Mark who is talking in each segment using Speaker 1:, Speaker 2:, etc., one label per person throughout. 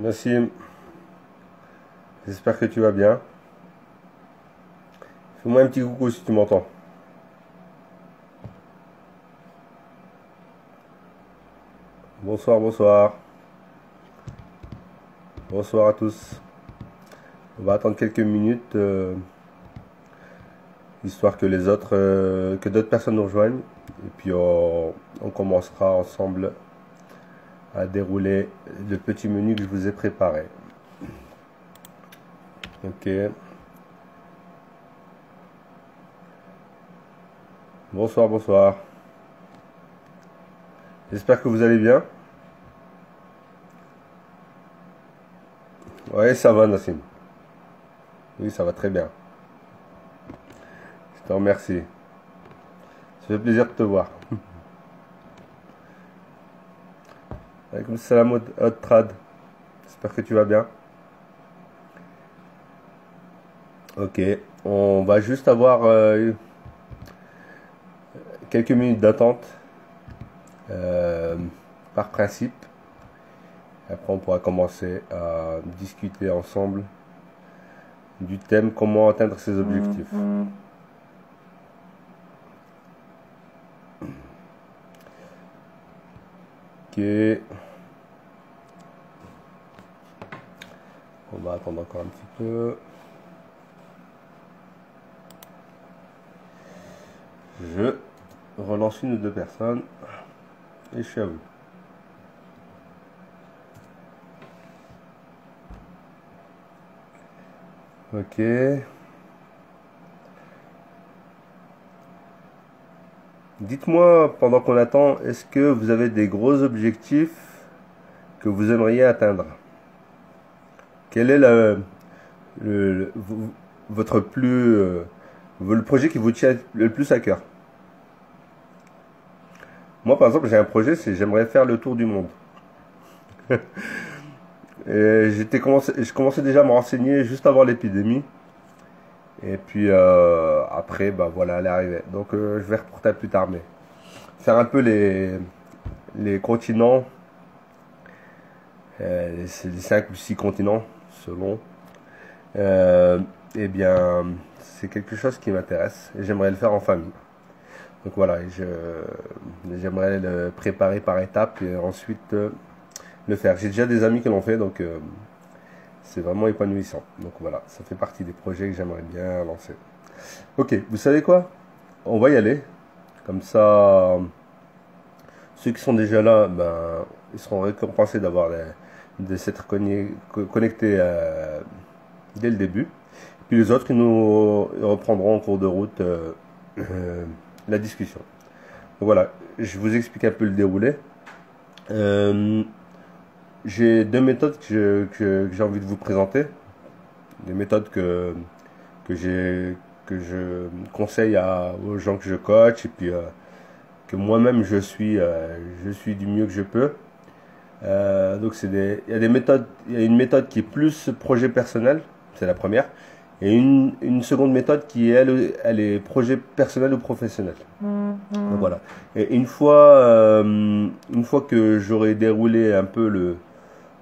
Speaker 1: Nassim, j'espère que tu vas bien. Fais-moi un petit coucou si tu m'entends. Bonsoir, bonsoir. Bonsoir à tous. On va attendre quelques minutes, histoire que que d'autres personnes nous rejoignent. Et puis on commencera ensemble à dérouler le petit menu que je vous ai préparé. Ok. Bonsoir, bonsoir. J'espère que vous allez bien. Oui, ça va, Nassim. Oui, ça va très bien. Je te remercie. Ça fait plaisir de te voir. Alaykoum salam Trad. J'espère que tu vas bien. Ok, on va juste avoir quelques minutes d'attente par principe. Après, on pourra commencer à discuter ensemble du thème comment atteindre ses objectifs. Ok. On va attendre encore un petit peu. Je relance une ou deux personnes et je suis à vous. Ok. Dites-moi, pendant qu'on attend, est-ce que vous avez des gros objectifs que vous aimeriez atteindre? Quel est votre le projet qui vous tient le plus à cœur? Moi, par exemple, j'ai un projet, c'est j'aimerais faire le tour du monde. Je commençais déjà à me renseigner juste avant l'épidémie. Et puis après, bah voilà, elle est arrivée. Donc je vais reporter plus tard, mais faire un peu les continents, les 5 ou 6 continents, selon. Eh bien, c'est quelque chose qui m'intéresse et j'aimerais le faire en famille. Donc voilà, j'aimerais le préparer par étapes et ensuite le faire. J'ai déjà des amis qui l'ont fait, donc c'est vraiment épanouissant. Donc voilà, ça fait partie des projets que j'aimerais bien lancer. Ok, vous savez quoi? On va y aller. Comme ça, ceux qui sont déjà là, ben, ils seront récompensés de s'être connectés dès le début. Puis les autres, ils nous reprendront en cours de route la discussion. Donc voilà, je vous explique un peu le déroulé. J'ai deux méthodes que j'ai envie de vous présenter. Des méthodes que je conseille aux gens que je coach et puis que moi-même je suis du mieux que je peux. Donc il y a des méthodes, il y a une méthode qui est plus projet personnel, c'est la première, et une seconde méthode qui elle est projet personnel ou professionnel. Donc voilà. Et une fois que j'aurai déroulé un peu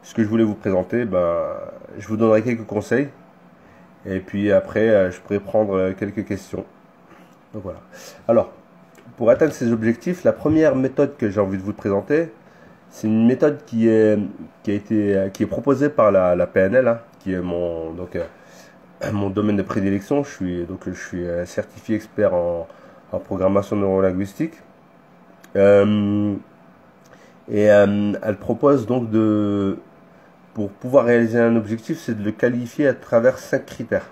Speaker 1: ce que je voulais vous présenter, ben, je vous donnerai quelques conseils. Et puis après, je pourrai prendre quelques questions. Donc voilà. Alors, pour atteindre ces objectifs, la première méthode que j'ai envie de vous présenter, c'est une méthode qui est proposée par la PNL, hein, qui est mon domaine de prédilection. Je suis certifié expert en programmation neurolinguistique. Elle propose donc pour pouvoir réaliser un objectif, c'est de le qualifier à travers 5 critères.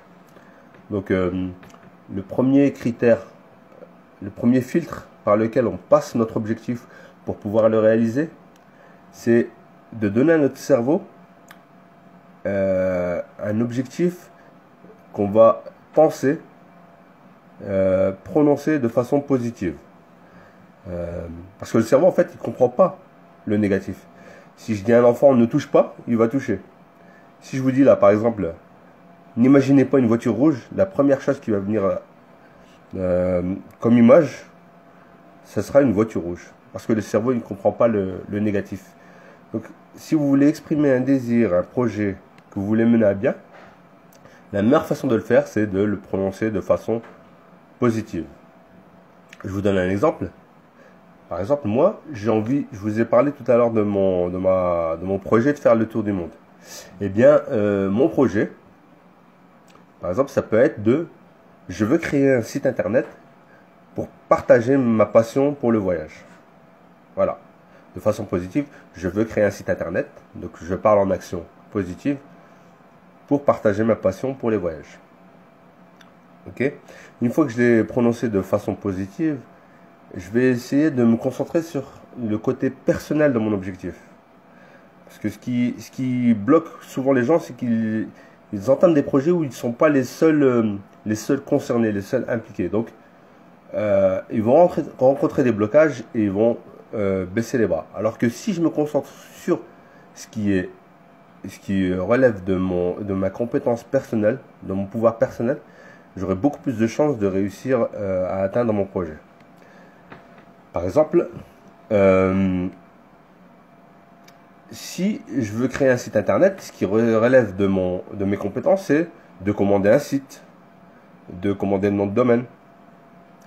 Speaker 1: Donc le premier critère, le premier filtre par lequel on passe notre objectif pour pouvoir le réaliser, c'est de donner à notre cerveau un objectif qu'on va penser, prononcer de façon positive. Parce que le cerveau, en fait, il ne comprend pas le négatif. Si je dis à un enfant ne touche pas, il va toucher. Si je vous dis là, par exemple, n'imaginez pas une voiture rouge, la première chose qui va venir comme image, ce sera une voiture rouge. Parce que le cerveau, il ne comprend pas le négatif. Donc, si vous voulez exprimer un désir, un projet que vous voulez mener à bien, la meilleure façon de le faire, c'est de le prononcer de façon positive. Je vous donne un exemple. Par exemple, moi, j'ai envie, je vous ai parlé tout à l'heure de mon projet de faire le tour du monde. Eh bien, mon projet, par exemple, ça peut être je veux créer un site internet pour partager ma passion pour le voyage. Voilà. De façon positive, je veux créer un site internet, donc je parle en action positive pour partager ma passion pour les voyages. Ok? Une fois que je l'ai prononcé de façon positive, je vais essayer de me concentrer sur le côté personnel de mon objectif. Parce que ce qui bloque souvent les gens, c'est qu'ils entament des projets où ils ne sont pas les seuls concernés, les seuls impliqués. Donc, ils vont rencontrer des blocages et ils vont baisser les bras. Alors que si je me concentre sur ce qui relève de ma compétence personnelle, de mon pouvoir personnel, j'aurai beaucoup plus de chances de réussir à atteindre mon projet. Par exemple, si je veux créer un site internet, ce qui relève de mes compétences, c'est de commander un site, de commander le nom de domaine,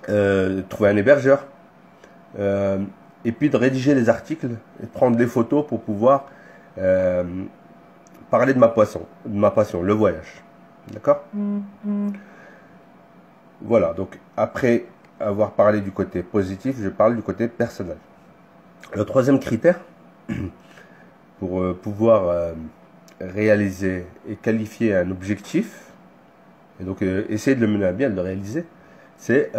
Speaker 1: de trouver un hébergeur, et puis de rédiger les articles, et de prendre des photos pour pouvoir parler de ma passion, le voyage. D'accord? Voilà, donc après avoir parlé du côté positif, je parle du côté personnel. Le troisième critère, pour pouvoir réaliser et qualifier un objectif, et donc essayer de le mener à bien, de le réaliser, c'est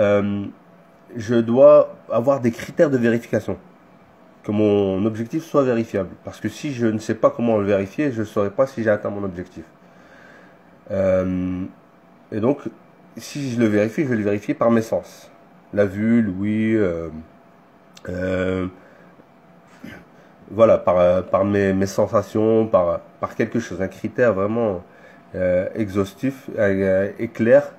Speaker 1: je dois avoir des critères de vérification, que mon objectif soit vérifiable. Parce que si je ne sais pas comment le vérifier, je ne saurais pas si j'ai atteint mon objectif. Et donc, si je le vérifie, je vais le vérifier par mes sens. La vue, l'ouïe, voilà, par mes sensations, par quelque chose, un critère vraiment exhaustif et clair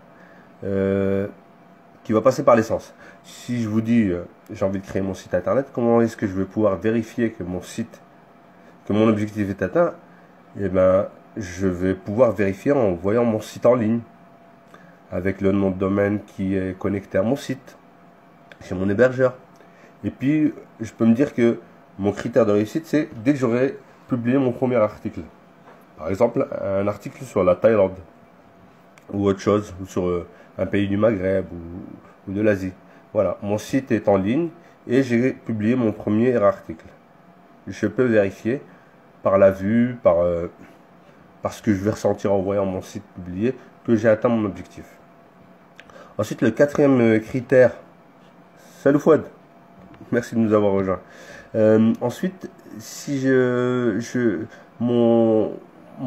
Speaker 1: qui va passer par les sens. Si je vous dis j'ai envie de créer mon site internet, comment est-ce que je vais pouvoir vérifier que mon objectif est atteint? Eh ben, je vais pouvoir vérifier en voyant mon site en ligne, avec le nom de domaine qui est connecté à mon site, chez mon hébergeur. Et puis, je peux me dire que mon critère de réussite, c'est dès que j'aurai publié mon premier article. Par exemple, un article sur la Thaïlande, ou autre chose, ou sur un pays du Maghreb, ou de l'Asie. Voilà, mon site est en ligne, et j'ai publié mon premier article. Je peux vérifier par la vue, par ce que je vais ressentir en voyant mon site publié, que j'ai atteint mon objectif. Ensuite, le quatrième critère, salut Fouad, merci de nous avoir rejoints. Ensuite, si mon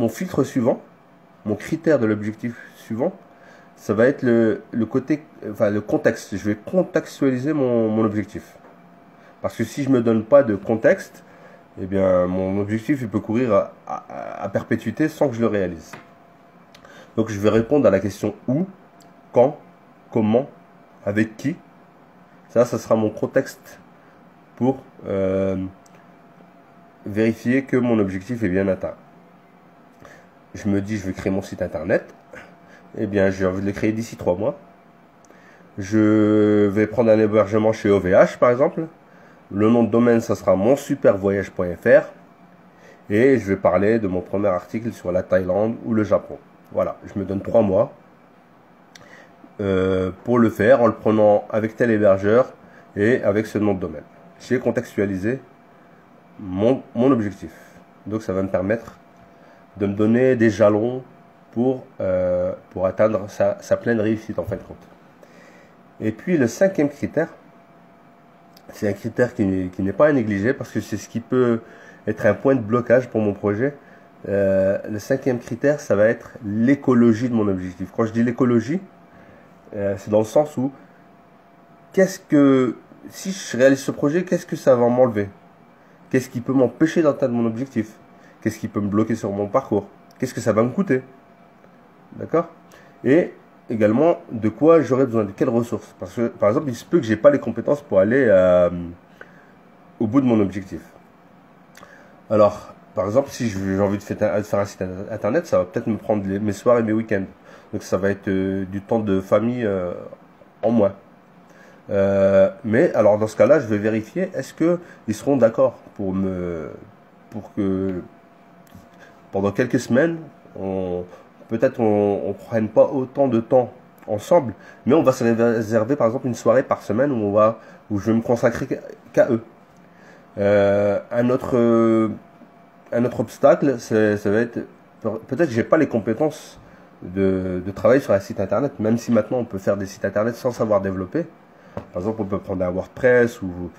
Speaker 1: filtre suivant, mon critère de l'objectif suivant, ça va être le contexte. Je vais contextualiser mon objectif. Parce que si je me donne pas de contexte, eh bien, mon objectif il peut courir à perpétuité sans que je le réalise. Donc, je vais répondre à la question où, quand, comment, avec qui. Ça sera mon contexte pour vérifier que mon objectif est bien atteint. Je me dis, je vais créer mon site internet. Eh bien, j'ai envie de le créer d'ici 3 mois. Je vais prendre un hébergement chez OVH, par exemple. Le nom de domaine, ça sera monsupervoyage.fr. Et je vais parler de mon premier article sur la Thaïlande ou le Japon. Voilà, je me donne 3 mois pour le faire en le prenant avec tel hébergeur et avec ce nom de domaine. J'ai contextualisé mon objectif. Donc ça va me permettre de me donner des jalons pour atteindre sa pleine réussite en fin de compte. Et puis le cinquième critère, c'est un critère qui n'est pas à négliger parce que c'est ce qui peut être un point de blocage pour mon projet. Le cinquième critère, ça va être l'écologie de mon objectif. Quand je dis l'écologie, c'est dans le sens où si je réalise ce projet, qu'est-ce que ça va m'enlever? Qu'est-ce qui peut m'empêcher d'atteindre mon objectif? Qu'est-ce qui peut me bloquer sur mon parcours? Qu'est-ce que ça va me coûter? D'accord? Et également, de quoi j'aurai besoin, de quelles ressources? Parce que, par exemple, il se peut que j'ai pas les compétences pour aller au bout de mon objectif. Alors, par exemple, si j'ai envie de faire un site internet, ça va peut-être me prendre mes soirs et mes week-ends. Donc ça va être du temps de famille en moins. Mais alors dans ce cas-là, je vais vérifier est-ce que ils seront d'accord pour que pendant quelques semaines, peut-être on prenne pas autant de temps ensemble, mais on va se réserver par exemple une soirée par semaine où je vais me consacrer qu'à eux. Euh, un autre un autre obstacle, ça va être peut-être que j'ai pas les compétences de travailler sur un site internet, même si maintenant on peut faire des sites internet sans savoir développer. Par exemple, on peut prendre un WordPress ou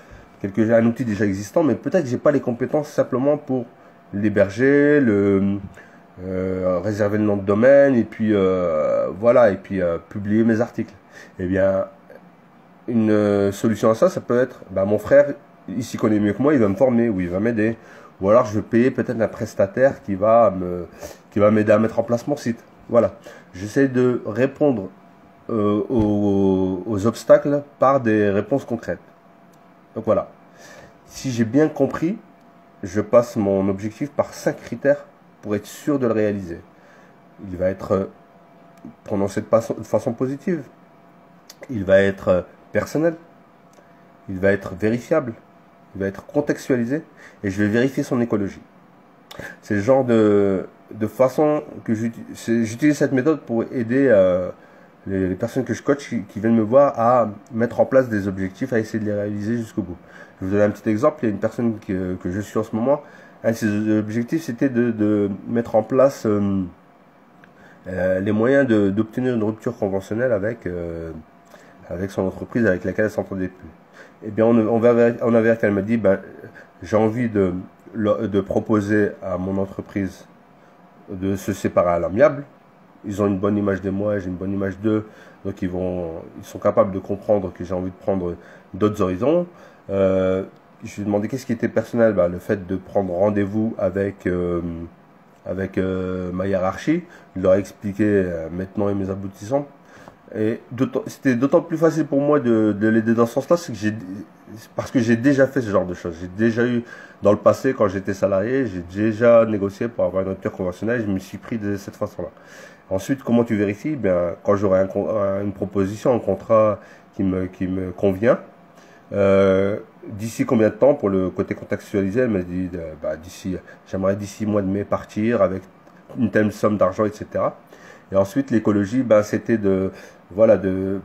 Speaker 1: un outil déjà existant, mais peut-être que j'ai pas les compétences simplement pour l'héberger, réserver le nom de domaine et puis voilà, et puis publier mes articles. Eh bien, une solution à ça, ça peut être, bah, mon frère, il s'y connaît mieux que moi, il va me former ou il va m'aider. Ou alors je vais payer peut-être un prestataire qui va m'aider à mettre en place mon site. Voilà. J'essaie de répondre aux obstacles par des réponses concrètes. Donc voilà. Si j'ai bien compris, je passe mon objectif par 5 critères pour être sûr de le réaliser. Il va être prononcé de façon positive. Il va être personnel. Il va être vérifiable. Il va être contextualisé. Et je vais vérifier son écologie. C'est le genre de façon que j'utilise cette méthode pour aider les personnes que je coach qui viennent me voir à mettre en place des objectifs, à essayer de les réaliser jusqu'au bout. Je vais vous donner un petit exemple. Il y a une personne que je suis en ce moment. Un de ses objectifs, c'était de mettre en place les moyens d'obtenir une rupture conventionnelle avec son entreprise avec laquelle elle s'entendait plus. Eh bien, on a vu qu'elle m'a dit, ben, j'ai envie de proposer à mon entreprise de se séparer à l'amiable. Ils ont une bonne image de moi, j'ai une bonne image d'eux, donc ils sont capables de comprendre que j'ai envie de prendre d'autres horizons. Je lui ai demandé qu'est-ce qui était personnel, bah, le fait de prendre rendez-vous avec ma hiérarchie. Je leur ai expliqué maintenant et mes aboutissants. Et c'était d'autant plus facile pour moi de l'aider dans ce sens-là, parce que j'ai déjà fait ce genre de choses. J'ai déjà eu, dans le passé, quand j'étais salarié, j'ai déjà négocié pour avoir une rupture conventionnelle, je me suis pris de cette façon-là. Ensuite, comment tu vérifies? Ben, quand j'aurai une proposition, un contrat qui me convient, d'ici combien de temps pour le côté contextualisé, elle m'a dit, bah, j'aimerais d'ici mois de mai partir avec une telle somme d'argent, etc. Et ensuite, l'écologie, ben, c'était de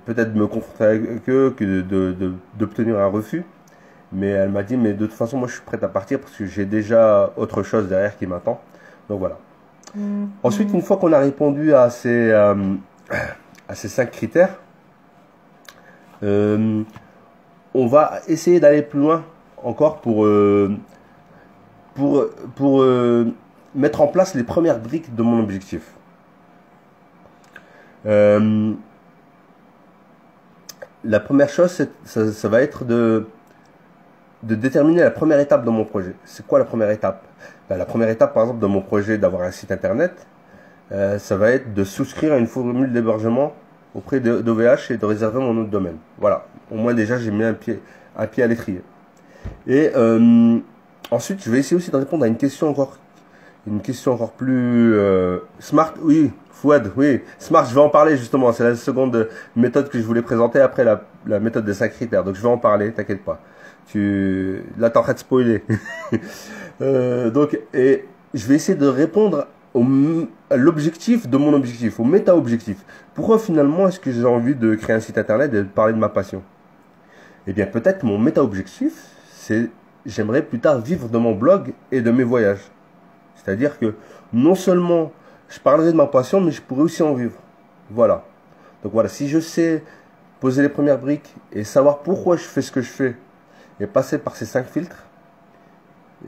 Speaker 1: peut-être me confronter avec eux que d'obtenir un refus. Mais elle m'a dit, mais de toute façon, moi, je suis prête à partir parce que j'ai déjà autre chose derrière qui m'attend. Donc voilà. Ensuite, une fois qu'on a répondu à ces 5 critères, on va essayer d'aller plus loin encore pour mettre en place les premières briques de mon objectif. La première chose, ça va être de déterminer la première étape de mon projet. C'est quoi la première étape? Ben, la première étape, par exemple, de mon projet d'avoir un site internet, ça va être de souscrire à une formule d'hébergement auprès d'OVH et de réserver mon nom de domaine. Voilà. Au moins, déjà, j'ai mis un pied à l'étrier. Et ensuite, je vais essayer aussi de répondre à une question encore plus smart. Oui, Fouad, oui. Smart, je vais en parler justement. C'est la seconde méthode que je voulais présenter après la méthode des 5 critères. Donc, je vais en parler, t'inquiète pas. Là, t'es en train de spoiler. Donc, et je vais essayer de répondre à l'objectif de mon objectif, au méta-objectif. Pourquoi finalement est-ce que j'ai envie de créer un site internet et de parler de ma passion? Eh bien, peut-être mon méta-objectif, c'est j'aimerais plus tard vivre de mon blog et de mes voyages. C'est-à-dire que non seulement je parlerai de ma passion, mais je pourrais aussi en vivre. Voilà. Donc voilà, si je sais poser les premières briques et savoir pourquoi je fais ce que je fais et passer par ces 5 filtres,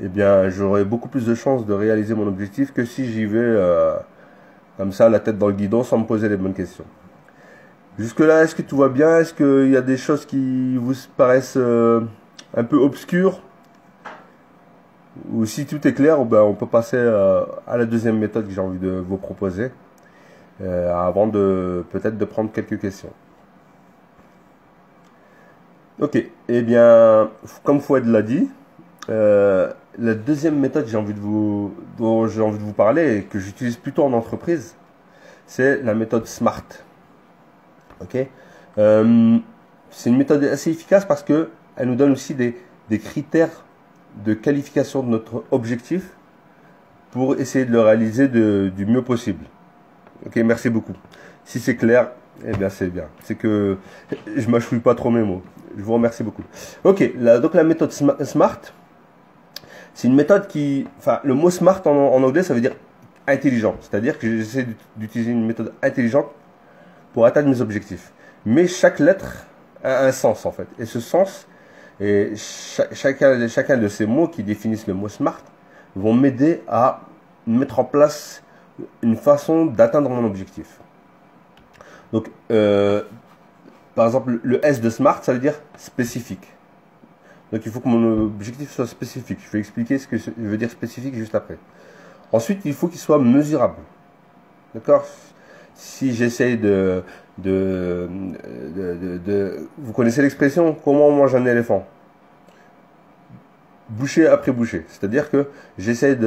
Speaker 1: eh bien, j'aurai beaucoup plus de chances de réaliser mon objectif que si j'y vais comme ça, la tête dans le guidon, sans me poser les bonnes questions. Jusque-là, est-ce que tout va bien? Est-ce qu'il y a des choses qui vous paraissent un peu obscures? Ou si tout est clair, ben, on peut passer à la deuxième méthode que j'ai envie de vous proposer, avant peut-être de prendre quelques questions. Ok, eh bien, comme Fouad l'a dit, la deuxième méthode dont j'ai envie de vous parler et que j'utilise plutôt en entreprise, c'est la méthode SMART. Ok. C'est une méthode assez efficace parce que elle nous donne aussi des critères de qualification de notre objectif pour essayer de le réaliser du mieux possible. Ok, merci beaucoup. Si c'est clair, eh bien c'est bien. C'est que je mâchouille pas trop mes mots. Je vous remercie beaucoup. Ok, donc la méthode SMART, c'est une méthode enfin, le mot SMART en anglais, ça veut dire intelligent. C'est-à-dire que j'essaie d'utiliser une méthode intelligente pour atteindre mes objectifs. Mais chaque lettre a un sens en fait. Et ce sens, et chacun de ces mots qui définissent le mot SMART vont m'aider à mettre en place une façon d'atteindre mon objectif. Donc, par exemple, le S de SMART, ça veut dire spécifique. Donc, il faut que mon objectif soit spécifique. Je vais expliquer ce que je veux dire spécifique juste après. Ensuite, il faut qu'il soit mesurable. D'accord? Si j'essaye vous connaissez l'expression comment on mange un éléphant? Bouchée après bouchée. C'est-à-dire que j'essaie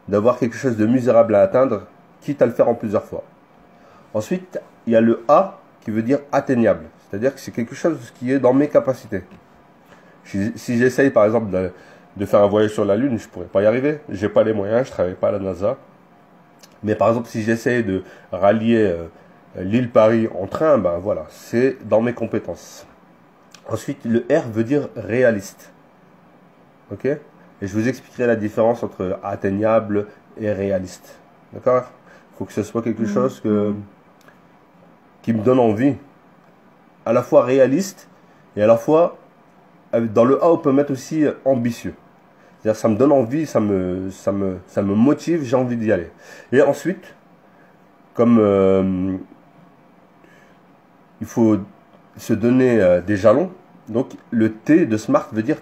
Speaker 1: d'avoir quelque chose de mesurable à atteindre, quitte à le faire en plusieurs fois. Ensuite, il y a le A qui veut dire atteignable. C'est-à-dire que c'est quelque chose qui est dans mes capacités. Si j'essaye par exemple de faire un voyage sur la Lune, je ne pourrais pas y arriver. J'ai pas les moyens, je ne travaille pas à la NASA. Mais par exemple, si j'essaye de rallier l'île Paris en train, ben voilà, c'est dans mes compétences. Ensuite, le R veut dire réaliste. Ok? Et je vous expliquerai la différence entre atteignable et réaliste. D'accord? Il faut que ce soit quelque chose qui me donne envie. À la fois réaliste et à la fois, dans le A, on peut mettre aussi ambitieux. C'est-à-dire, ça me donne envie, ça me motive, j'ai envie d'y aller. Et ensuite, comme il faut se donner des jalons, donc le T de SMART veut dire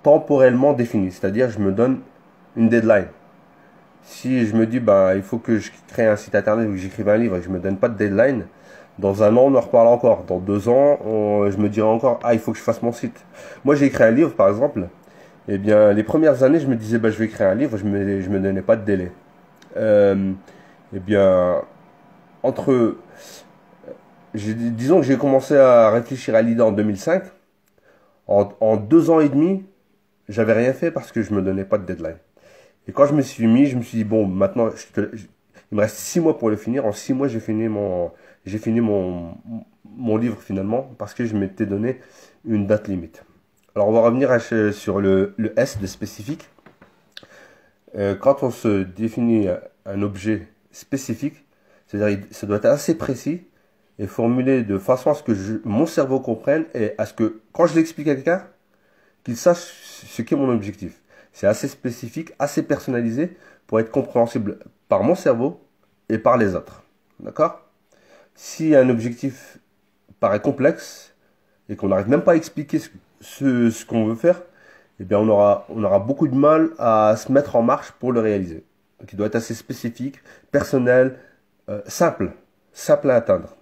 Speaker 1: temporellement défini. C'est-à-dire, je me donne une deadline. Si je me dis, il faut que je crée un site internet ou que j'écrive un livre et que je me donne pas de deadline, dans un an, on en reparle encore. Dans 2 ans, je me dirai encore, il faut que je fasse mon site. Moi, j'ai écrit un livre, par exemple. Eh bien, les premières années, je me disais, je vais écrire un livre, je me donnais pas de délai. Eh bien, disons que j'ai commencé à réfléchir à l'idée en 2005. En 2 ans et demi, j'avais rien fait parce que je me donnais pas de deadline. Et quand je me suis dit, bon, maintenant, il me reste 6 mois pour le finir. En 6 mois, j'ai fini mon livre finalement parce que je m'étais donné une date limite. Alors, on va revenir sur le S de spécifique. Quand on se définit un objet spécifique, c'est-à-dire ça doit être assez précis et formulé de façon à ce que mon cerveau comprenne et à ce que, quand je l'explique à quelqu'un, qu'il sache ce qu'est mon objectif. C'est assez spécifique, assez personnalisé pour être compréhensible par mon cerveau et par les autres. D'accord? Si un objectif paraît complexe et qu'on n'arrive même pas à expliquer ce qu'on veut faire, eh bien on aura beaucoup de mal à se mettre en marche pour le réaliser. Donc il doit être assez spécifique, personnel, simple à atteindre.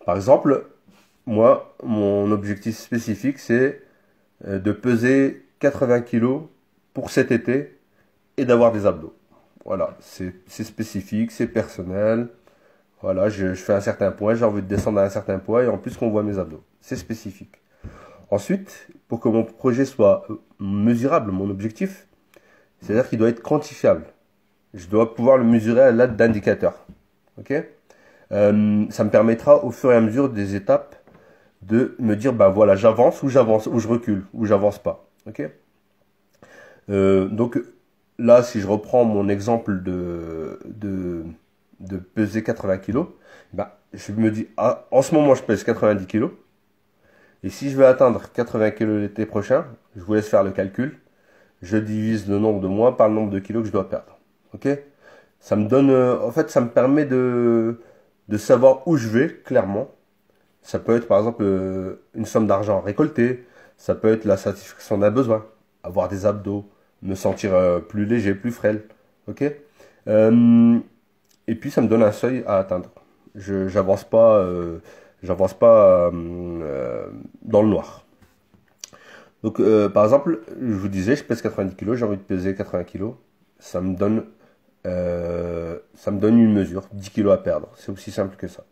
Speaker 1: Par exemple, moi, mon objectif spécifique, c'est de peser 80 kilos pour cet été et d'avoir des abdos. Voilà, c'est spécifique, c'est personnel. Voilà, je fais un certain poids, j'ai envie de descendre à un certain poids et en plus qu'on voit mes abdos. C'est spécifique. Ensuite, pour que mon projet soit mesurable, mon objectif, c'est-à-dire qu'il doit être quantifiable. Je dois pouvoir le mesurer à l'aide d'indicateurs. Ok? Ça me permettra au fur et à mesure des étapes de me dire, voilà, j'avance, ou je recule, ou j'avance pas. Ok? Donc là, si je reprends mon exemple de peser 80 kg, je me dis, en ce moment, je pèse 90 kg. Et si je veux atteindre 80 kg l'été prochain, je vous laisse faire le calcul. Je divise le nombre de mois par le nombre de kilos que je dois perdre. Ok? Ça me donne, en fait, ça me permet de savoir où je vais, clairement. Ça peut être, par exemple, une somme d'argent récoltée. Ça peut être la satisfaction d'un besoin. Avoir des abdos. Me sentir plus léger, plus frêle. Ok? Et puis, ça me donne un seuil à atteindre. J'avance pas dans le noir. Donc, par exemple, je vous disais, je pèse 90 kilos, j'ai envie de peser 80 kilos. Ça me donne, ça me donne une mesure, 10 kilos à perdre. C'est aussi simple que ça.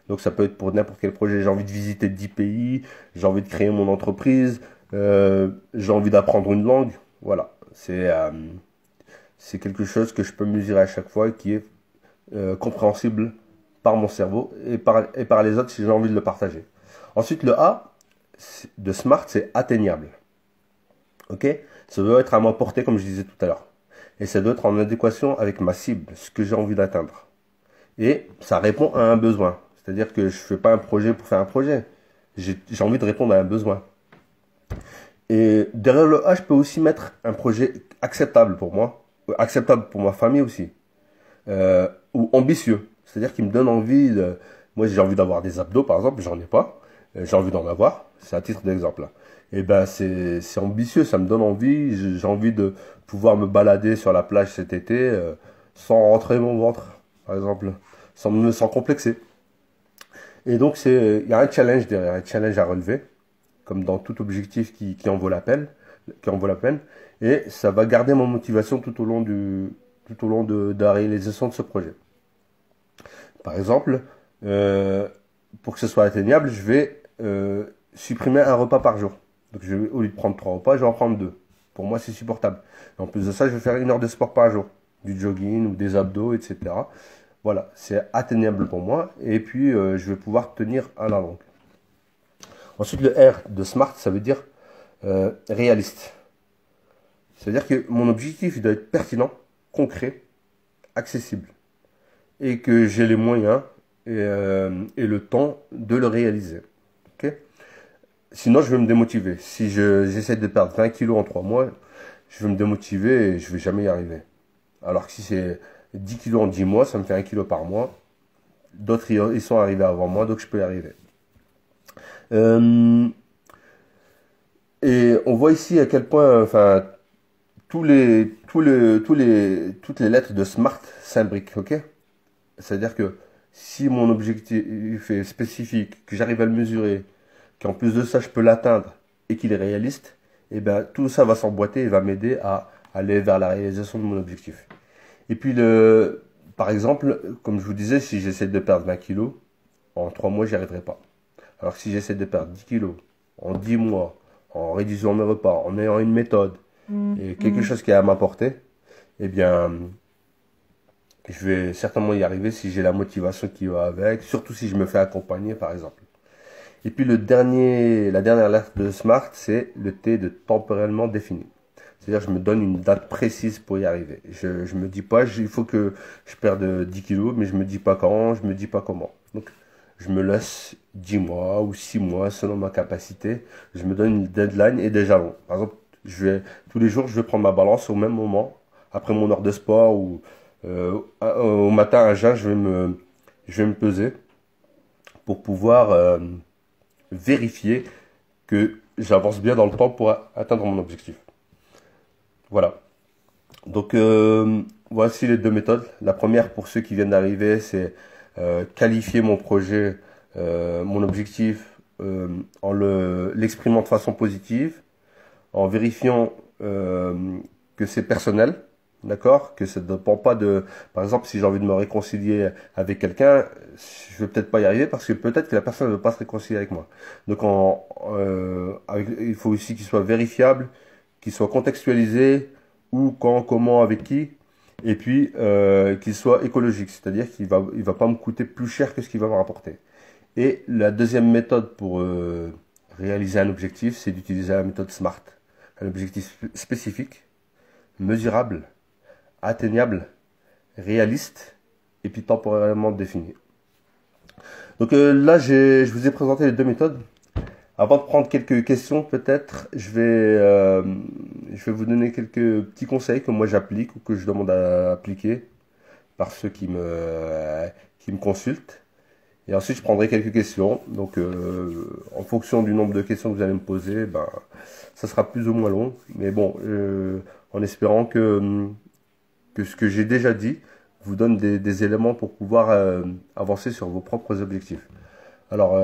Speaker 1: Donc, ça peut être pour n'importe quel projet. J'ai envie de visiter 10 pays, j'ai envie de créer mon entreprise, j'ai envie d'apprendre une langue. Voilà. C'est quelque chose que je peux mesurer à chaque fois et qui est compréhensible par mon cerveau et par les autres si j'ai envie de le partager. Ensuite, le A de SMART, c'est atteignable. Ok? Ça doit être à ma portée, comme je disais tout à l'heure. Et ça doit être en adéquation avec ma cible, ce que j'ai envie d'atteindre. Et ça répond à un besoin. C'est-à-dire que je ne fais pas un projet pour faire un projet. J'ai envie de répondre à un besoin. Et derrière le A, je peux aussi mettre un projet acceptable pour moi, acceptable pour ma famille aussi, ou ambitieux. C'est-à-dire qu'il me donne envie de... Moi, j'ai envie d'avoir des abdos, par exemple, j'en ai pas. J'ai envie d'en avoir. C'est à titre d'exemple. Et ben, c'est ambitieux, ça me donne envie. J'ai envie de pouvoir me balader sur la plage cet été sans rentrer mon ventre, par exemple, sans complexer. Et donc, il y a un challenge derrière, un challenge à relever, comme dans tout objectif qui en vaut la peine, et ça va garder mon motivation tout au long de la réalisation de ce projet. Par exemple, pour que ce soit atteignable, je vais supprimer un repas par jour. Donc, au lieu de prendre 3 repas, je vais en prendre 2. Pour moi, c'est supportable. Et en plus de ça, je vais faire 1 heure de sport par jour, du jogging ou des abdos, etc. Voilà, c'est atteignable pour moi. Et puis, je vais pouvoir tenir à la longue. Ensuite, le R de SMART, ça veut dire réaliste. C'est-à-dire que mon objectif, il doit être pertinent, concret, accessible. Et que j'ai les moyens et le temps de le réaliser. Okay? Sinon, je vais me démotiver. Si j'essaie de perdre 20 kilos en 3 mois, je vais me démotiver et je vais jamais y arriver. Alors que si c'est 10 kilos en 10 mois, ça me fait 1 kilo par mois. D'autres, ils sont arrivés avant moi, donc je peux y arriver. Et on voit ici à quel point, enfin, toutes les lettres de SMART s'imbriquent, ok? C'est-à-dire que si mon objectif est spécifique, que j'arrive à le mesurer, qu'en plus de ça je peux l'atteindre et qu'il est réaliste, et ben tout ça va s'emboîter et va m'aider à aller vers la réalisation de mon objectif. Et puis par exemple, comme je vous disais, si j'essaie de perdre 20 kilos, en 3 mois, j'y arriverai pas. Alors que si j'essaie de perdre 10 kilos en 10 mois, en réduisant mes repas, en ayant une méthode et quelque chose qui est à ma portée, eh bien, je vais certainement y arriver si j'ai la motivation qui va avec, surtout si je me fais accompagner, par exemple. Et puis la dernière lettre de SMART, c'est le T de temporellement défini. C'est-à-dire je me donne une date précise pour y arriver. Je me dis pas, il faut que je perde 10 kilos, mais je me dis pas quand, je me dis pas comment. Donc, je me laisse 10 mois ou 6 mois selon ma capacité. Je me donne une deadline et des jalons. Par exemple, tous les jours, je vais prendre ma balance au même moment, après mon heure de sport ou au matin à jeun, je vais me peser pour pouvoir vérifier que j'avance bien dans le temps pour atteindre mon objectif. Voilà. Donc, voici les deux méthodes. La première, pour ceux qui viennent d'arriver, c'est qualifier mon projet, mon objectif, en l'exprimant de façon positive, en vérifiant que c'est personnel, d'accord, que ça ne dépend pas de... Par exemple, si j'ai envie de me réconcilier avec quelqu'un, je vais peut-être pas y arriver parce que peut-être que la personne ne veut pas se réconcilier avec moi. Donc, il faut aussi qu'il soit vérifiable, qu'il soit contextualisé, où, quand, comment, avec qui, et puis qu'il soit écologique, c'est-à-dire qu'il va pas me coûter plus cher que ce qu'il va me rapporter. Et la deuxième méthode pour réaliser un objectif, c'est d'utiliser la méthode SMART. Un objectif spécifique, mesurable, atteignable, réaliste, et puis temporairement défini. Donc là, je vous ai présenté les deux méthodes. Avant de prendre quelques questions, peut-être, je vais vous donner quelques petits conseils que moi j'applique ou que je demande à appliquer par ceux qui me consultent. Et ensuite, je prendrai quelques questions. Donc, en fonction du nombre de questions que vous allez me poser, ben, ça sera plus ou moins long. Mais bon, en espérant que ce que j'ai déjà dit vous donne des éléments pour pouvoir avancer sur vos propres objectifs. Alors,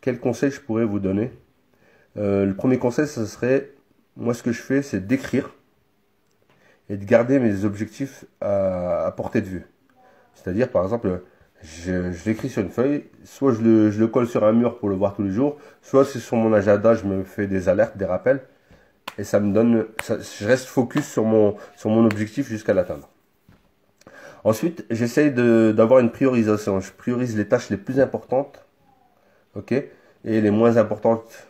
Speaker 1: quels conseils je pourrais vous donner? Le premier conseil, ce serait, moi ce que je fais, c'est d'écrire et de garder mes objectifs à portée de vue. C'est-à-dire, par exemple, je l'écris sur une feuille, soit je le colle sur un mur pour le voir tous les jours, soit c'est sur mon agenda, je me fais des alertes, des rappels, et ça me donne, je reste focus sur mon objectif jusqu'à l'atteindre. Ensuite, j'essaye d'avoir une priorisation. Je priorise les tâches les plus importantes, ok, et les moins importantes.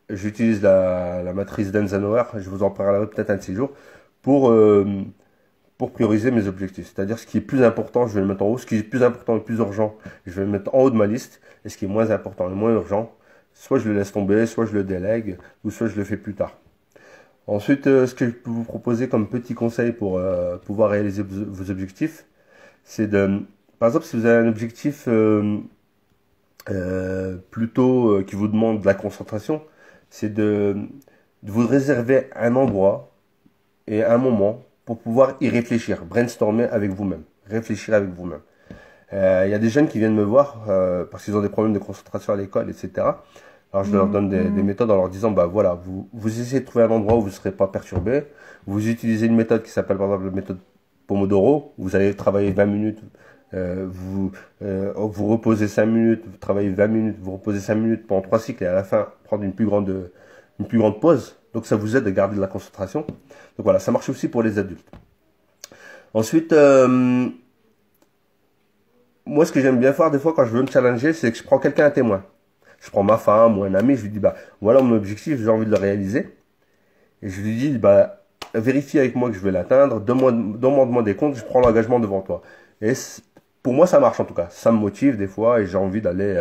Speaker 1: J'utilise la matrice d'Eisenhower, je vous en parlerai peut-être un de ces jours, pour, euh, pour prioriser mes objectifs. C'est-à-dire ce qui est plus important, je vais le mettre en haut. Ce qui est plus important et plus urgent, je vais le mettre en haut de ma liste. Et ce qui est moins important et moins urgent, soit je le laisse tomber, soit je le délègue, ou soit je le fais plus tard. Ensuite, ce que je peux vous proposer comme petit conseil pour pouvoir réaliser vos objectifs, c'est de, par exemple, si vous avez un objectif plutôt qui vous demande de la concentration, c'est de vous réserver un endroit et un moment pour pouvoir y réfléchir, brainstormer avec vous-même, réfléchir avec vous-même. Il y a des jeunes qui viennent me voir parce qu'ils ont des problèmes de concentration à l'école, etc. Alors je leur donne des méthodes en leur disant, bah voilà, vous essayez de trouver un endroit où vous ne serez pas perturbé. Vous utilisez une méthode qui s'appelle par exemple la méthode Pomodoro. Vous allez travailler 20 minutes, vous reposez 5 minutes, vous travaillez 20 minutes, vous reposez 5 minutes pendant 3 cycles et à la fin prendre une plus grande pause. Donc ça vous aide à garder de la concentration. Donc voilà, ça marche aussi pour les adultes. Ensuite, moi ce que j'aime bien faire des fois quand je veux me challenger, c'est que je prends quelqu'un à témoin. Je prends ma femme ou un ami, je lui dis, bah voilà mon objectif, j'ai envie de le réaliser. Et je lui dis, bah vérifie avec moi que je vais l'atteindre, demande-moi des comptes, je prends l'engagement devant toi. Et pour moi ça marche en tout cas, ça me motive des fois et j'ai envie d'aller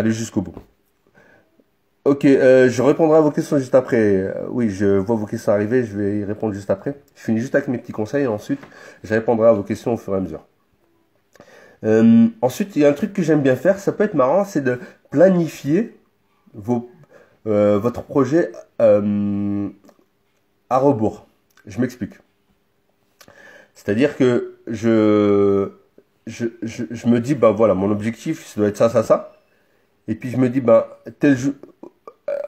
Speaker 1: jusqu'au bout. Ok, je répondrai à vos questions juste après. Oui, je vois vos questions arriver, je vais y répondre juste après. Je finis juste avec mes petits conseils et ensuite je répondrai à vos questions au fur et à mesure. Ensuite, il y a un truc que j'aime bien faire, ça peut être marrant, c'est de planifier votre projet à rebours. Je m'explique. C'est-à-dire que je me dis, bah voilà, mon objectif, ça doit être ça, ça, ça. Et puis je me dis, bah,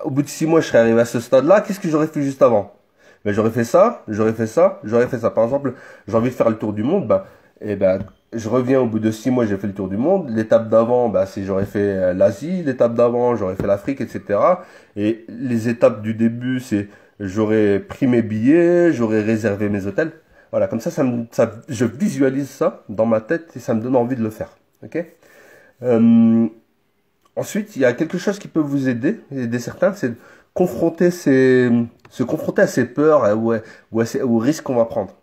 Speaker 1: au bout de 6 mois, je serais arrivé à ce stade-là, qu'est-ce que j'aurais fait juste avant? Ben, j'aurais fait ça, j'aurais fait ça, j'aurais fait ça. Par exemple, j'ai envie de faire le tour du monde, ben, et ben, je reviens au bout de 6 mois, j'ai fait le tour du monde. L'étape d'avant, ben, c'est j'aurais fait l'Asie. L'étape d'avant, j'aurais fait l'Afrique, etc. Et les étapes du début, c'est j'aurais pris mes billets, j'aurais réservé mes hôtels. Voilà, comme je visualise ça dans ma tête et ça me donne envie de le faire. Ok? Euh, Ensuite, il y a quelque chose qui peut vous aider certains, c'est de se confronter à ses peurs aux risques qu'on va prendre.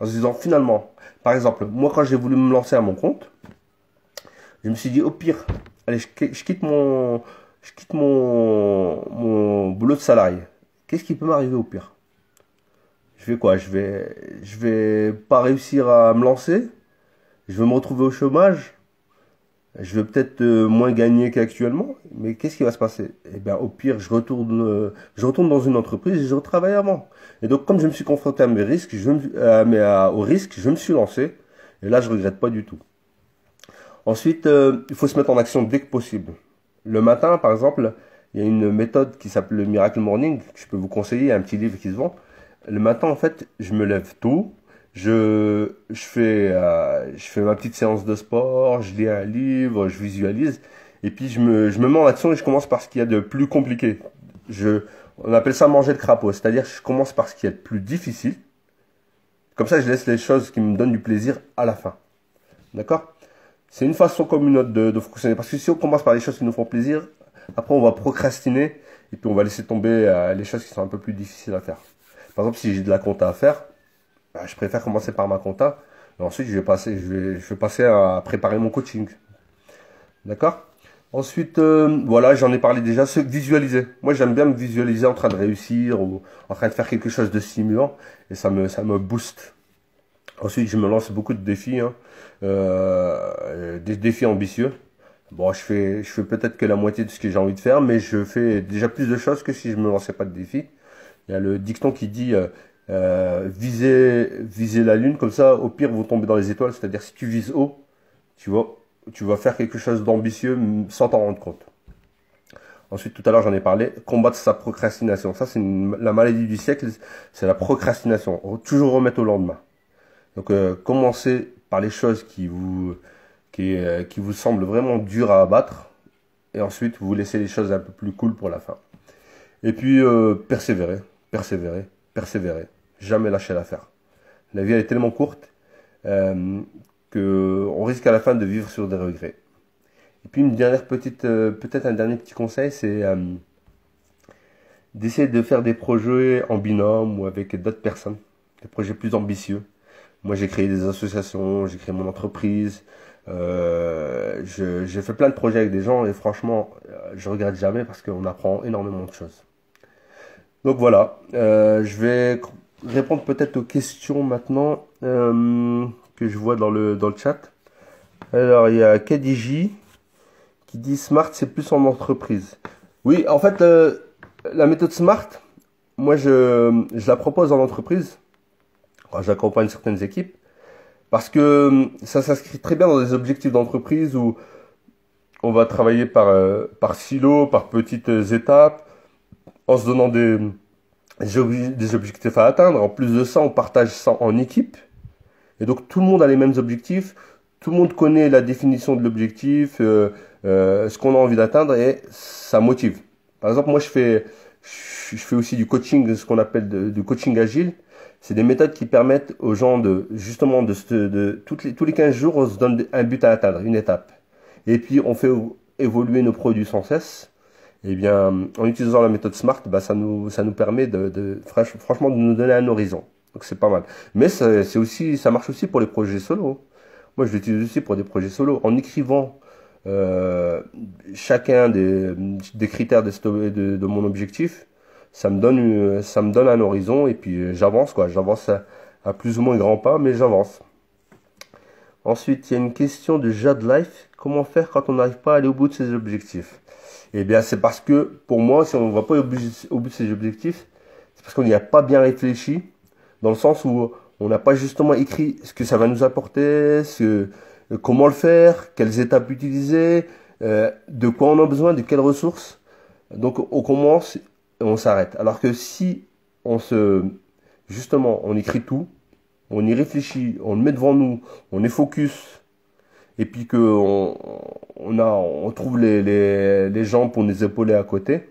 Speaker 1: En se disant finalement, par exemple, moi quand j'ai voulu me lancer à mon compte, je me suis dit au pire, allez, je quitte mon boulot de salarié. Qu'est-ce qui peut m'arriver au pire? Je fais quoi? Je vais pas réussir à me lancer. Je vais me retrouver au chômage. Je vais peut-être moins gagner qu'actuellement, mais qu'est-ce qui va se passer? Eh bien, au pire, je retourne dans une entreprise et je retravaille avant. Et donc, comme je me suis confronté à mes risques, au risque, je me suis lancé. Et là, je regrette pas du tout. Ensuite, il faut se mettre en action dès que possible. Le matin, par exemple, il y a une méthode qui s'appelle le Miracle Morning, que je peux vous conseiller, il y a un petit livre qui se vend. Le matin, en fait, je me lève tôt, je fais ma petite séance de sport, je lis un livre, je visualise, et puis je me mets en action et je commence par ce qu'il y a de plus compliqué. On appelle ça manger le crapaud, c'est-à-dire que je commence par ce qu'il y a de plus difficile. Comme ça, je laisse les choses qui me donnent du plaisir à la fin. D'accord? C'est une façon comme une autre de fonctionner. Parce que si on commence par les choses qui nous font plaisir, après on va procrastiner et puis on va laisser tomber les choses qui sont un peu plus difficiles à faire. Par exemple, si j'ai de la compta à faire, bah, je préfère commencer par ma compta. Et ensuite, je vais passer à préparer mon coaching. D'accord? Ensuite, voilà, j'en ai parlé déjà, visualiser. Moi, j'aime bien me visualiser en train de réussir ou en train de faire quelque chose de stimulant. Et ça me booste. Ensuite, je me lance beaucoup de défis, hein. Des défis ambitieux. Bon, je fais peut-être que la moitié de ce que j'ai envie de faire, mais je fais déjà plus de choses que si je me lançais pas de défis. Il y a le dicton qui dit visez la lune, comme ça, au pire, vous tombez dans les étoiles. C'est-à-dire, si tu vises haut, tu vas faire quelque chose d'ambitieux sans t'en rendre compte. Ensuite, tout à l'heure, j'en ai parlé, combattre sa procrastination. Ça, c'est la maladie du siècle, c'est la procrastination. Toujours remettre au lendemain. Donc, commencez par les choses qui vous semblent vraiment dures à abattre. Et ensuite, vous laissez les choses un peu plus cool pour la fin. Et puis, persévérer, persévérer, persévérer. Jamais lâcher l'affaire. La vie, elle est tellement courte qu'on risque à la fin de vivre sur des regrets. Et puis, une dernière petite, peut-être un dernier petit conseil, c'est d'essayer de faire des projets en binôme ou avec d'autres personnes. Des projets plus ambitieux. Moi, j'ai créé des associations, j'ai créé mon entreprise. J'ai fait plein de projets avec des gens et franchement, je regrette jamais parce qu'on apprend énormément de choses. Donc voilà, je vais répondre peut-être aux questions maintenant que je vois dans le chat. Alors, il y a KDJ qui dit Smart, c'est plus en entreprise. Oui, en fait, la méthode Smart, moi, je la propose en entreprise. Quand j'accompagne certaines équipes. Parce que ça s'inscrit très bien dans des objectifs d'entreprise où on va travailler par silo, par petites étapes, en se donnant des objectifs à atteindre. En plus de ça, on partage ça en équipe. Et donc tout le monde a les mêmes objectifs, tout le monde connaît la définition de l'objectif, ce qu'on a envie d'atteindre et ça motive. Par exemple, moi je fais aussi du coaching, ce qu'on appelle du coaching agile. C'est des méthodes qui permettent aux gens de justement tous les 15 jours, on se donne un but à atteindre, une étape. Et puis on fait évoluer nos produits sans cesse. Et bien, en utilisant la méthode SMART, bah, ça nous permet franchement de nous donner un horizon. Donc c'est pas mal. Mais ça marche aussi pour les projets solo. Moi, je l'utilise aussi pour des projets solo. En écrivant chacun des critères de mon objectif, ça me donne un horizon et puis j'avance quoi. J'avance à plus ou moins grands pas, mais j'avance. Ensuite, il y a une question de Jade Life. Comment faire quand on n'arrive pas à aller au bout de ses objectifs? Eh bien, c'est parce que, pour moi, si on ne va pas au bout de ses objectifs, c'est parce qu'on n'y a pas bien réfléchi, dans le sens où on n'a pas justement écrit ce que ça va nous apporter, comment le faire, quelles étapes utiliser, de quoi on a besoin, de quelles ressources. Donc, on commence et on s'arrête. Alors que si justement, on écrit tout, on y réfléchit, on le met devant nous, on est focus, et puis on trouve les gens pour nous épauler à côté,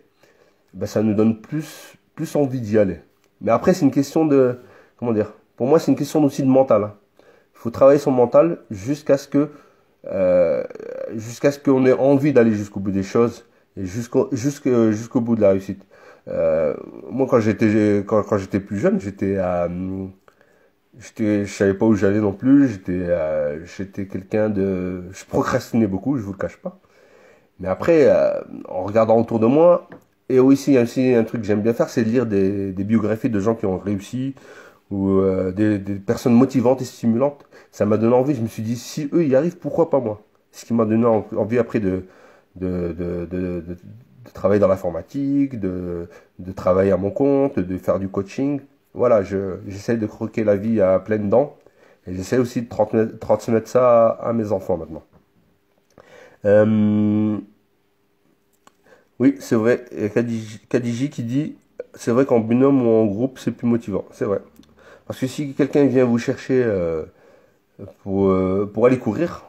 Speaker 1: ben ça nous donne plus envie d'y aller. Mais après, c'est une question comment dire, pour moi, c'est une question aussi de mental. Hein. Il faut travailler son mental jusqu'à ce qu'on ait envie d'aller jusqu'au bout des choses et jusqu'au bout de la réussite. Moi, quand j'étais plus jeune, je savais pas où j'allais non plus. J'étais je procrastinais beaucoup, je vous le cache pas. Mais après, en regardant autour de moi, et aussi, il y a aussi un truc que j'aime bien faire, c'est de lire des biographies de gens qui ont réussi ou des personnes motivantes et stimulantes. Ça m'a donné envie. Je me suis dit, si eux y arrivent, pourquoi pas moi? Ce qui m'a donné envie après de travailler dans l'informatique, de travailler à mon compte, de faire du coaching. Voilà, j'essaie de croquer la vie à pleines dents et j'essaie aussi de transmettre ça à mes enfants maintenant. Oui, c'est vrai. Il y a Kadiji qui dit, c'est vrai qu'en binôme ou en groupe, c'est plus motivant. C'est vrai. Parce que si quelqu'un vient vous chercher pour aller courir,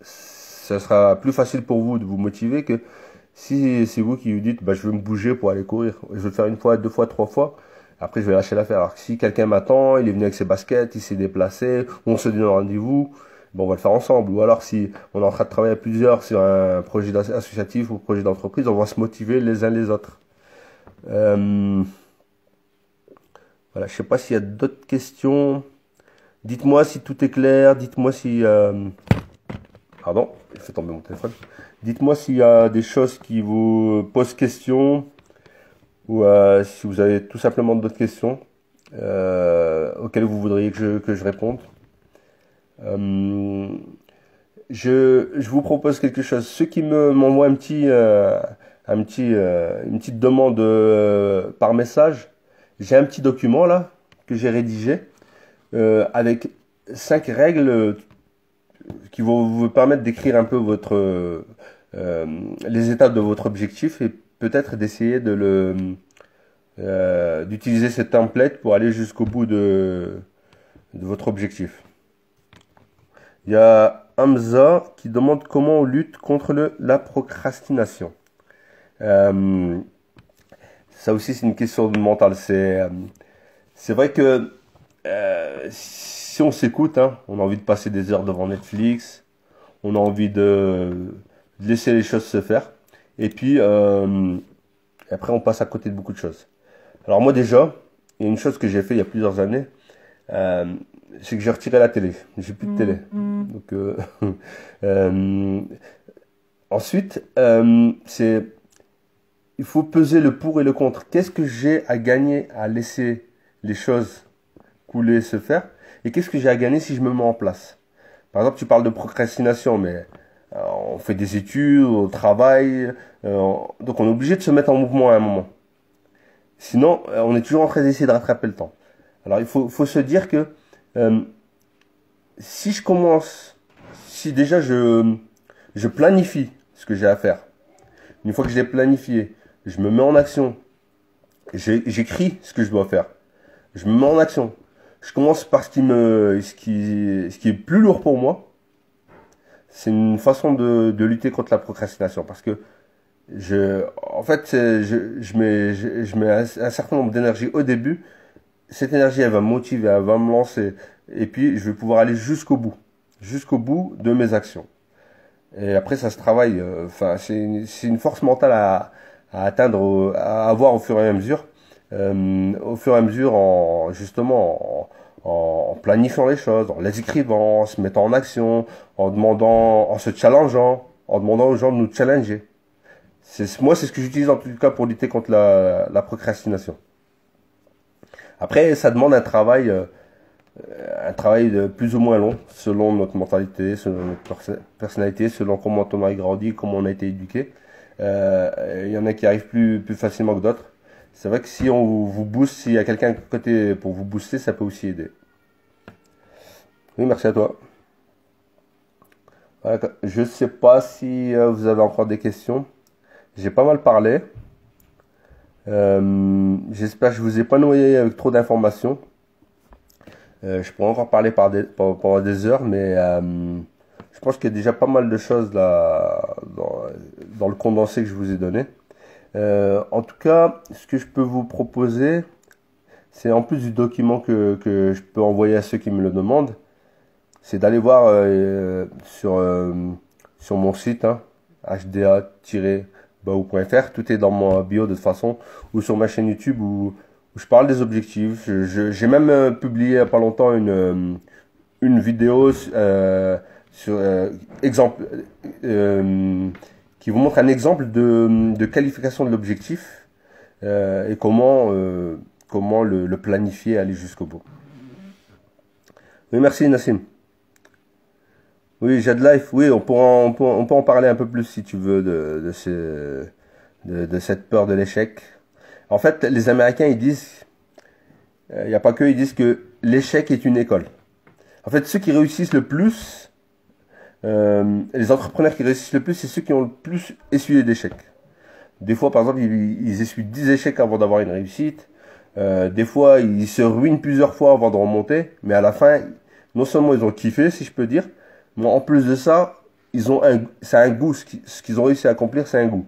Speaker 1: ça sera plus facile pour vous de vous motiver que si c'est vous qui lui dites, bah, je veux me bouger pour aller courir. Je veux le faire une fois, deux fois, trois fois. Après, je vais lâcher l'affaire. Alors que si quelqu'un m'attend, il est venu avec ses baskets, il s'est déplacé, on se donne un rendez-vous, bon, on va le faire ensemble. Ou alors, si on est en train de travailler à plusieurs sur un projet associatif ou projet d'entreprise, on va se motiver les uns les autres. Voilà, je sais pas s'il y a d'autres questions. Dites-moi si tout est clair. Dites-moi si... Pardon, j'ai fait tomber mon téléphone. Dites-moi s'il y a des choses qui vous posent question ou si vous avez tout simplement d'autres questions auxquelles vous voudriez que je réponde. Je vous propose quelque chose. Ceux qui m'envoient une petite demande par message, j'ai un petit document là que j'ai rédigé avec 5 règles qui vont vous permettre d'écrire un peu les étapes de votre objectif et peut-être d'essayer d'utiliser ce template pour aller jusqu'au bout de votre objectif. Il y a Hamza qui demande comment on lutte contre la procrastination. Ça aussi, c'est une question de mental. C'est vrai que si on s'écoute, hein, on a envie de passer des heures devant Netflix, on a envie de laisser les choses se faire. Et puis, après, on passe à côté de beaucoup de choses. Alors moi déjà, il y a une chose que j'ai fait il y a plusieurs années, c'est que j'ai retiré la télé. J'ai plus de télé. Donc, ensuite, il faut peser le pour et le contre. Qu'est-ce que j'ai à gagner à laisser les choses couler, se faire? Et qu'est-ce que j'ai à gagner si je me mets en place? Par exemple, tu parles de procrastination, mais on fait des études, on travaille, donc on est obligé de se mettre en mouvement à un moment. Sinon, on est toujours en train d'essayer de rattraper le temps. Alors, il faut se dire que si je commence, si déjà je planifie ce que j'ai à faire, une fois que je l'ai planifié, je me mets en action, j'écris ce que je dois faire, je me mets en action, je commence par ce qui est plus lourd pour moi. C'est une façon de lutter contre la procrastination parce que en fait, je mets un certain nombre d'énergie au début. Cette énergie, elle va me motiver, elle va me lancer. Et puis, je vais pouvoir aller jusqu'au bout de mes actions. Et après, ça se travaille. Enfin, c'est une force mentale à atteindre, à avoir au fur et à mesure. Justement, en planifiant les choses, en les écrivant, en se mettant en action, en se challengeant, en demandant aux gens de nous challenger. Moi, c'est ce que j'utilise en tout cas pour lutter contre la procrastination. Après, ça demande un travail de plus ou moins long, selon notre mentalité, selon notre personnalité, selon comment on a grandi, comment on a été éduqué. Il y en a qui arrivent plus facilement que d'autres. C'est vrai que si on vous booste, s'il y a quelqu'un à côté pour vous booster, ça peut aussi aider. Oui, merci à toi. Voilà, je sais pas si vous avez encore des questions. J'ai pas mal parlé. J'espère que je vous ai pas noyé avec trop d'informations. Je pourrais encore parler pendant des heures, mais je pense qu'il y a déjà pas mal de choses là dans le condensé que je vous ai donné. En tout cas, ce que je peux vous proposer, c'est en plus du document que je peux envoyer à ceux qui me le demandent, c'est d'aller voir sur mon site, hein, hda-bao.fr. Tout est dans mon bio de toute façon, ou sur ma chaîne YouTube où je parle des objectifs. J'ai même publié il n'y a pas longtemps une vidéo sur exemple qui vous montre un exemple de qualification de l'objectif et comment le planifier et aller jusqu'au bout. Oui, merci Nassim. Oui, Jade Life, oui, on peut en parler un peu plus si tu veux de cette peur de l'échec. En fait, les Américains, ils disent, il n'y a pas que, ils disent que l'échec est une école. En fait, ceux qui réussissent le plus, les entrepreneurs qui réussissent le plus, c'est ceux qui ont le plus essuyé d'échecs. Des fois, par exemple, ils essuient 10 échecs avant d'avoir une réussite. Des fois, ils se ruinent plusieurs fois avant de remonter. Mais à la fin, non seulement ils ont kiffé, si je peux dire, mais en plus de ça, c'est un goût. Ce qu'ils ont réussi à accomplir, c'est un goût.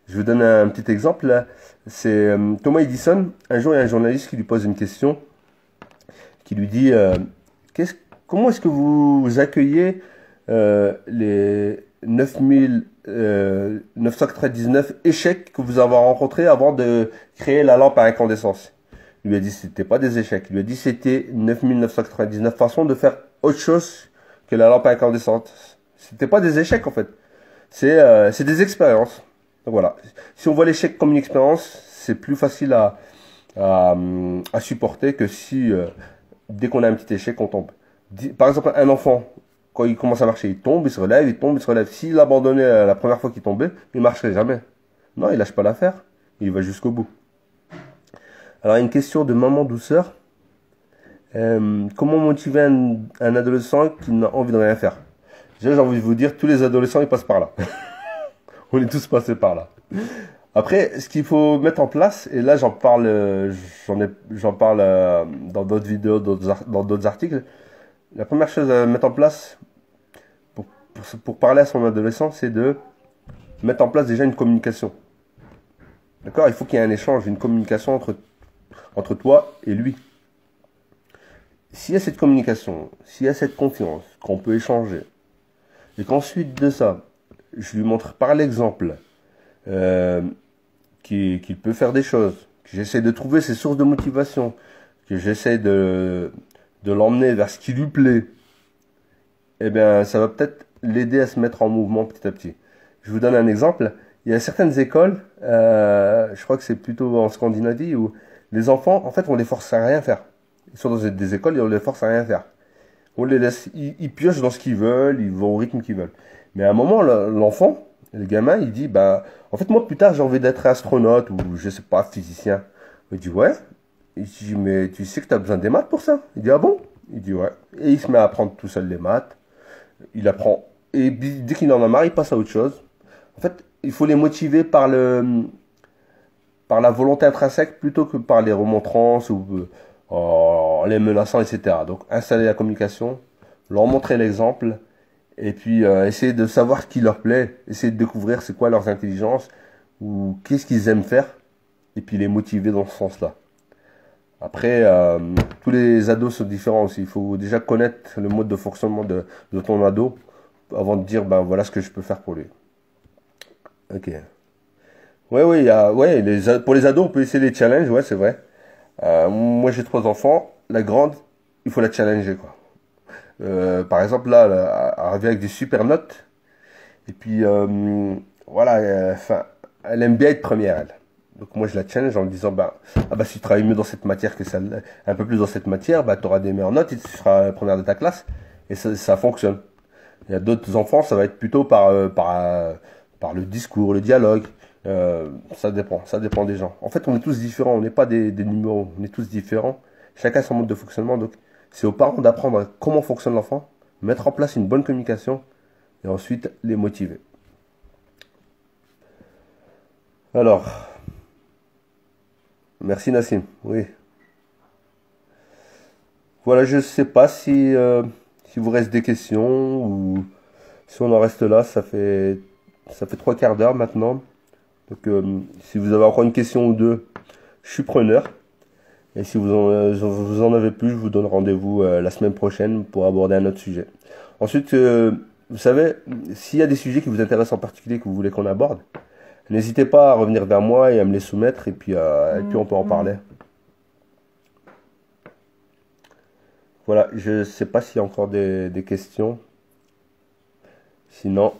Speaker 1: Je vais vous donner un petit exemple. Là. C'est Thomas Edison. Un jour, il y a un journaliste qui lui pose une question, qui lui dit comment est-ce que vous accueillez les 9999 échecs que vous avez rencontrés avant de créer la lampe à incandescence? Il lui a dit c'était pas des échecs. Il lui a dit c'était 9999 façons de faire autre chose que la lampe à incandescente. C'était pas des échecs en fait. C'est des expériences. Donc voilà. Si on voit l'échec comme une expérience, c'est plus facile à supporter que si dès qu'on a un petit échec, on tombe. Par exemple, un enfant, quand il commence à marcher, il tombe, il se relève, il tombe, il se relève. S'il abandonnait la première fois qu'il tombait, il marcherait jamais. Non, il lâche pas l'affaire. Il va jusqu'au bout. Alors, une question de Maman Douceur. Comment motiver un adolescent qui n'a envie de rien faire? Déjà, j'ai envie de vous dire, tous les adolescents, ils passent par là. On est tous passés par là. Après, ce qu'il faut mettre en place, et là j'en parle dans d'autres vidéos, dans d'autres articles. La première chose à mettre en place pour parler à son adolescent, c'est de mettre en place déjà une communication. D'accord? Il faut qu'il y ait un échange, une communication entre toi et lui. S'il y a cette communication, s'il y a cette confiance, qu'on peut échanger, et qu'ensuite de ça, je lui montre par l'exemple qu'il peut faire des choses, que j'essaie de trouver ses sources de motivation, que j'essaie de l'emmener vers ce qui lui plaît, eh bien, ça va peut-être l'aider à se mettre en mouvement petit à petit. Je vous donne un exemple. Il y a certaines écoles, je crois que c'est plutôt en Scandinavie, où les enfants, en fait, on les force à rien faire. Ils sont dans des écoles et on les force à rien faire. On les laisse, ils piochent dans ce qu'ils veulent, ils vont au rythme qu'ils veulent. Mais à un moment, l'enfant, le gamin, il dit, bah, en fait, moi, plus tard, j'ai envie d'être astronaute ou, je sais pas, physicien. Il dit, ouais. Il dit, mais tu sais que tu as besoin des maths pour ça? Il dit, ah bon? Il dit, ouais. Et il se met à apprendre tout seul les maths. Il apprend. Et dès qu'il en a marre, il passe à autre chose. En fait, il faut les motiver par la volonté intrinsèque plutôt que par les remontrances ou en les menaçant, etc. Donc, installer la communication, leur montrer l'exemple, et puis essayer de savoir ce qui leur plaît, essayer de découvrir c'est quoi leurs intelligences, ou qu'est-ce qu'ils aiment faire, et puis les motiver dans ce sens-là. Après, tous les ados sont différents aussi. Il faut déjà connaître le mode de fonctionnement de ton ado avant de dire, ben voilà ce que je peux faire pour lui. Ok. Ouais, oui, pour les ados, on peut essayer les challenges, ouais, c'est vrai. Moi, j'ai 3 enfants. La grande, il faut la challenger, quoi. Par exemple, là, elle arrive avec des super notes. Et puis, voilà, enfin, elle aime bien être première, elle. Donc moi, je la challenge en lui disant, bah, ah bah, si tu travailles mieux dans cette matière que celle, un peu plus dans cette matière, bah, tu auras des meilleures notes et tu seras la première de ta classe. Et ça fonctionne. Il y a d'autres enfants, ça va être plutôt par le discours, le dialogue. Ça dépend des gens. En fait, on est tous différents, on n'est pas des numéros, on est tous différents. Chacun son mode de fonctionnement. Donc, c'est aux parents d'apprendre comment fonctionne l'enfant, mettre en place une bonne communication et ensuite les motiver. Alors, merci Nassim. Oui. Voilà, je sais pas si vous reste des questions ou si on en reste là. Ça fait 3 quarts d'heure maintenant. Donc, si vous avez encore une question ou deux, je suis preneur. Et si vous en avez plus, je vous donne rendez-vous la semaine prochaine pour aborder un autre sujet. Ensuite, vous savez, s'il y a des sujets qui vous intéressent en particulier, que vous voulez qu'on aborde, n'hésitez pas à revenir vers moi et à me les soumettre, et puis on peut en parler. Voilà, je sais pas s'il y a encore des questions. Sinon,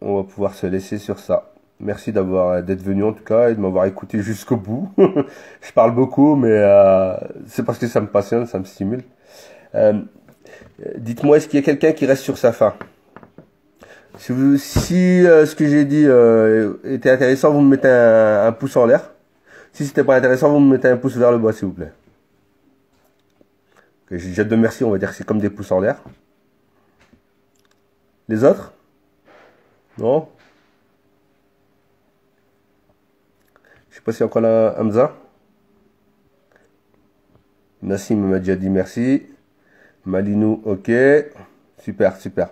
Speaker 1: on va pouvoir se laisser sur ça. Merci d'être venu en tout cas et de m'avoir écouté jusqu'au bout. Je parle beaucoup, mais c'est parce que ça me passionne, ça me stimule. Dites-moi, est-ce qu'il y a quelqu'un qui reste sur sa faim? Si ce que j'ai dit était intéressant, vous me mettez un pouce en l'air. Si c'était pas intéressant, vous me mettez un pouce vers le bas, s'il vous plaît. Okay, j'ai déjà 2 merci, on va dire que c'est comme des pouces en l'air. Les autres? Non? Je sais pas s'il y a encore là Hamza. Nassim m'a déjà dit merci. Malinou, ok. Super, super.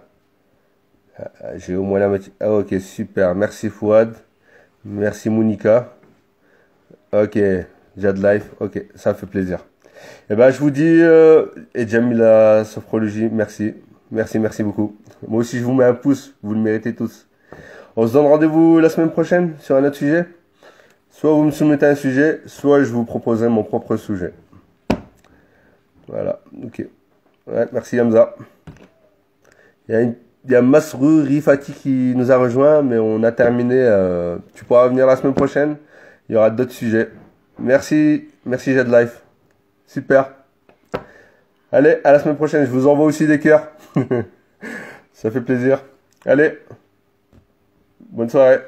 Speaker 1: J'ai au moins la moitié. Ah, ok, super. Merci Fouad. Merci Monica. Ok. Jad Life. Ok, ça fait plaisir. Et ben, je vous dis, et Jamila Sophrologie, merci. Merci beaucoup. Moi aussi, je vous mets un pouce. Vous le méritez tous. On se donne rendez-vous la semaine prochaine sur un autre sujet. Soit vous me soumettez un sujet, soit je vous proposerai mon propre sujet. Voilà, ok. Ouais, merci Hamza. Il y a Masrou Rifati qui nous a rejoint, mais on a terminé. Tu pourras venir la semaine prochaine. Il y aura d'autres sujets. Merci Jed Life. Super. Allez, à la semaine prochaine. Je vous envoie aussi des cœurs. Ça fait plaisir. Allez. Bonne soirée.